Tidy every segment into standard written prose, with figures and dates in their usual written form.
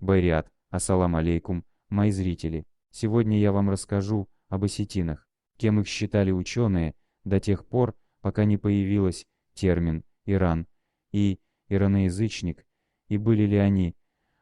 Байрят, ассалам алейкум, мои зрители. Сегодня я вам расскажу об осетинах, кем их считали ученые до тех пор, пока не появился термин «Иран» и «ираноязычник», и были ли они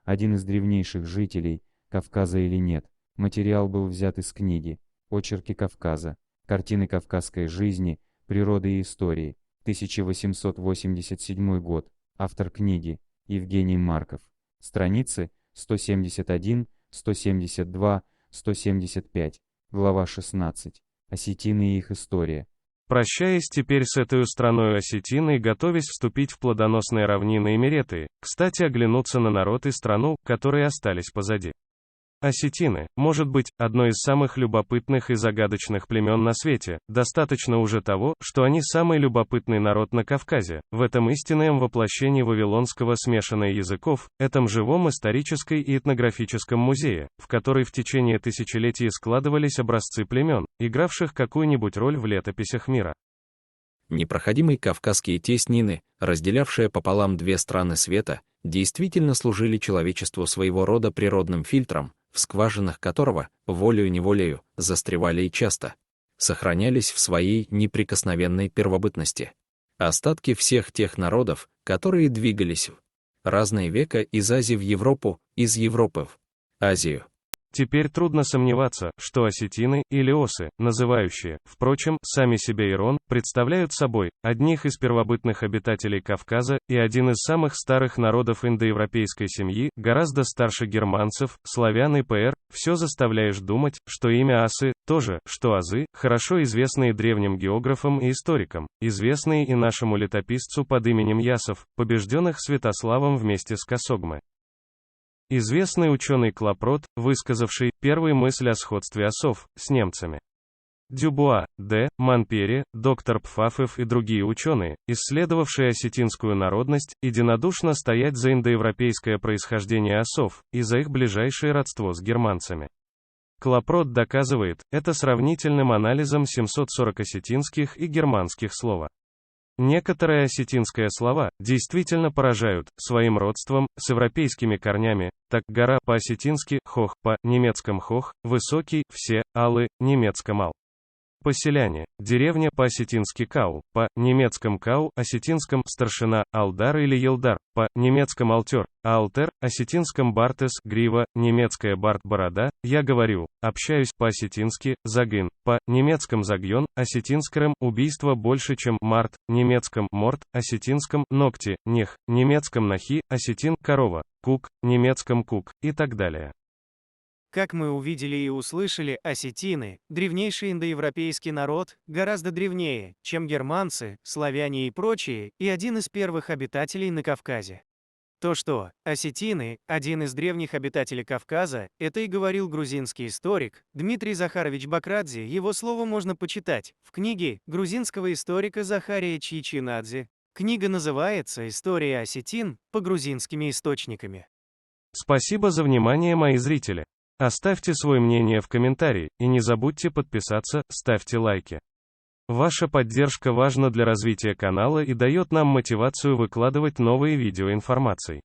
один из древнейших жителей Кавказа или нет. Материал был взят из книги «Очерки Кавказа. Картины кавказской жизни, природы и истории», 1887 год. Автор книги Евгений Марков. Страницы 171, 172, 175. Глава 16. Осетины и их история. Прощаясь теперь с этой страной осетин и готовясь вступить в плодоносные равнины Эмиреты, кстати оглянуться на народ и страну, которые остались позади. Осетины, может быть, одно из самых любопытных и загадочных племен на свете, достаточно уже того, что они самый любопытный народ на Кавказе, в этом истинном воплощении вавилонского смешанных языков, этом живом историческом и этнографическом музее, в который в течение тысячелетий складывались образцы племен, игравших какую-нибудь роль в летописях мира. Непроходимые кавказские теснины, разделявшие пополам две страны света, действительно служили человечеству своего рода природным фильтром, в скважинах которого, волею-неволею, застревали и часто сохранялись в своей неприкосновенной первобытности остатки всех тех народов, которые двигались в разные века из Азии в Европу, из Европы в Азию. Теперь трудно сомневаться, что осетины, или осы, называющие, впрочем, сами себя Иран, представляют собой одних из первобытных обитателей Кавказа и один из самых старых народов индоевропейской семьи, гораздо старше германцев, славян и ПР, все заставляешь думать, что имя асы, то же, что азы, хорошо известные древним географам и историкам, известные и нашему летописцу под именем Ясов, побежденных Святославом вместе с Косогмы. Известный ученый Клапрот, высказавший первую мысль о сходстве осов с немцами. Дюбуа, Д. Монпере, доктор Пфаффев и другие ученые, исследовавшие осетинскую народность, единодушно стоят за индоевропейское происхождение осов и за их ближайшее родство с германцами. Клапрот доказывает это сравнительным анализом 740 осетинских и германских слова. Некоторые осетинские слова действительно поражают своим родством с европейскими корнями, так гора по-осетински хох, по-немецком хох, высокий, все, алы, немецком ал. Поселяне, деревня по-осетински кау, по-немецком кау, осетинском старшина, алдар или елдар, по-немецком алтер, алтер, осетинском бартес, грива, немецкая барт борода, я говорю, общаюсь по-осетински, загын, по-немецком загьон, осетинском убийство больше чем март, немецком морт, осетинском ногти, нех, немецком нахи, осетин корова, кук, немецком кук, и так далее. Как мы увидели и услышали, осетины, древнейший индоевропейский народ, гораздо древнее, чем германцы, славяне и прочие, и один из первых обитателей на Кавказе. То, что осетины – один из древних обитателей Кавказа, это и говорил грузинский историк Дмитрий Захарович Бакрадзе, его слово можно почитать в книге грузинского историка Захария Чичинадзе. Книга называется «История осетин» по грузинскими источниками. Спасибо за внимание, мои зрители. Оставьте свое мнение в комментарии, и не забудьте подписаться, ставьте лайки. Ваша поддержка важна для развития канала и дает нам мотивацию выкладывать новые видеоинформации.